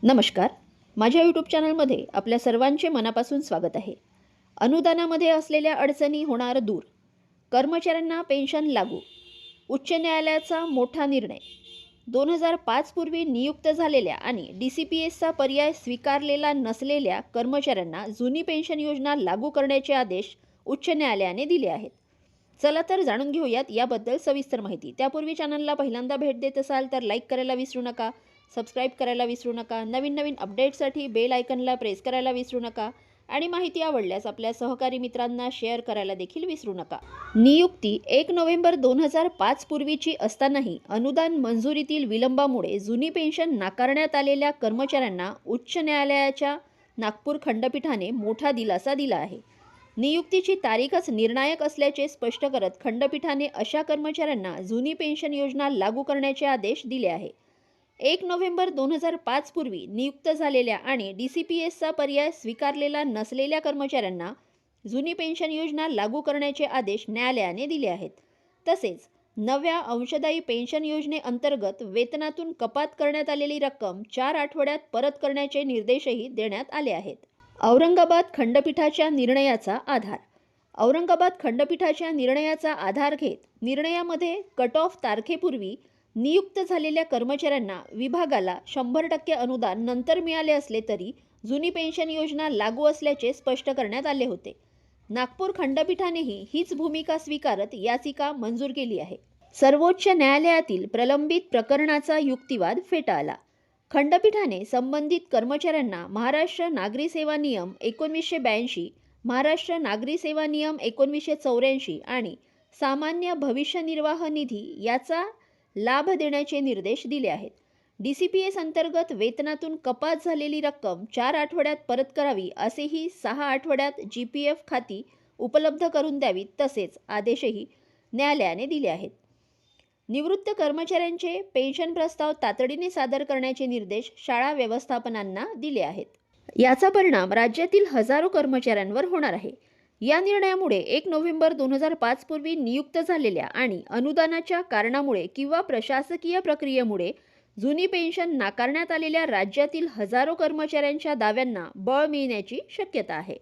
नमस्कार. माझ्या यूट्यूब चॅनलमध्ये आपल्या सर्वांचे मनापासून स्वागत आहे. अनुदानामध्ये असलेल्या अडचणी होणार दूर, कर्मचाऱ्यांना पेन्शन लागू, उच्च न्यायालयाचा मोठा निर्णय. 2005 पूर्वी नियुक्त झालेल्या आणि DCPSचा पर्याय स्वीकारलेला नसलेल्या कर्मचाऱ्यांना जुनी पेन्शन योजना लागू करण्याचे आदेश उच्च न्यायालयाने दिले आहेत. चला तर जाणून घेऊयात याबद्दल सविस्तर माहिती. त्यापूर्वी चॅनलला पहिल्यांदा भेट देत असाल तर लाईक करायला विसरू नका, सबस्क्राईब करायला विसरू नका, नवीन अपडेट्ससाठी बेल आयकनला प्रेस करायला विसरू नका आणि माहिती आवडल्यास आपल्या सहकारी मित्रांना शेअर करायला देखील विसरू नका. नियुक्ती 1 नोव्हेंबर 2005 पूर्वीची असतानाही अनुदान मंजुरीतील विलंबामुळे जुनी पेन्शन नाकारण्यात आलेल्या कर्मचाऱ्यांना उच्च न्यायालयाच्या नागपूर खंडपीठाने मोठा दिलासा दिला आहे. नियुक्तीची तारीखच निर्णायक असल्याचे स्पष्ट करत खंडपीठाने अशा कर्मचाऱ्यांना जुनी पेन्शन योजना लागू करण्याचे आदेश दिले आहे. 1 नोव्हेंबर 2005 पूर्वी नियुक्त झालेल्या आणि DCPSचा पर्याय स्वीकारलेला नसलेल्या कर्मचाऱ्यांना जुनी पेन्शन योजना लागू करण्याचे आदेश न्यायालयाने दिले आहेत. तसेच नव्या अंशदायी पेन्शन योजनेअंतर्गत वेतनातून कपात करण्यात आलेली रक्कम 4 आठवड्यात परत करण्याचे निर्देशही देण्यात आले आहेत. औरंगाबाद खंडपीठाच्या निर्णयाचा आधार. औरंगाबाद खंडपीठाच्या निर्णयाचा आधार घेत निर्णयामध्ये कट ऑफ तारखेपूर्वी नियुक्त झालेल्या कर्मचाऱ्यांना विभागाला 100% अनुदान नंतर मिळाले असले तरी जुनी पेन्शन योजना लागू असल्याचे स्पष्ट करण्यात आले होते. नागपूर खंडपीठानेही हीच भूमिका स्वीकारत याचिका मंजूर केली आहे. सर्वोच्च न्यायालयातील प्रलंबित प्रकरणाचा युक्तिवाद फेटाळला. खंडपीठाने संबंधित कर्मचाऱ्यांना महाराष्ट्र नागरी सेवा नियम 1982, महाराष्ट्र नागरी सेवा नियम 1984 आणि सामान्य भविष्य निर्वाह निधी याचा लाभ देण्याचे निर्देश दिले आहेत. DCPS अंतर्गत वेतनातून कपात झालेली रक्कम 4 आठवड्यात परत करावी असेही 6 आठवड्यात GPF खाती उपलब्ध करून द्यावीत तसेच आदेशही न्यायालयाने दिले आहेत. निवृत्त कर्मचाऱ्यांचे पेन्शन प्रस्ताव तातडीने सादर करण्याचे निर्देश शाळा व्यवस्थापनांना दिले आहेत. याचा परिणाम राज्यातील हजारो कर्मचाऱ्यांवर होणार आहे. या निर्णयामुळे 1 नोव्हेंबर 2005 पूर्वी नियुक्त झालेल्या आणि अनुदानाच्या कारणामुळे किंवा प्रशासकीय प्रक्रियेमुळे जुनी पेन्शन नाकारण्यात आलेल्या राज्यातील हजारो कर्मचाऱ्यांच्या दाव्यांना बळ मिळण्याची शक्यता आहे.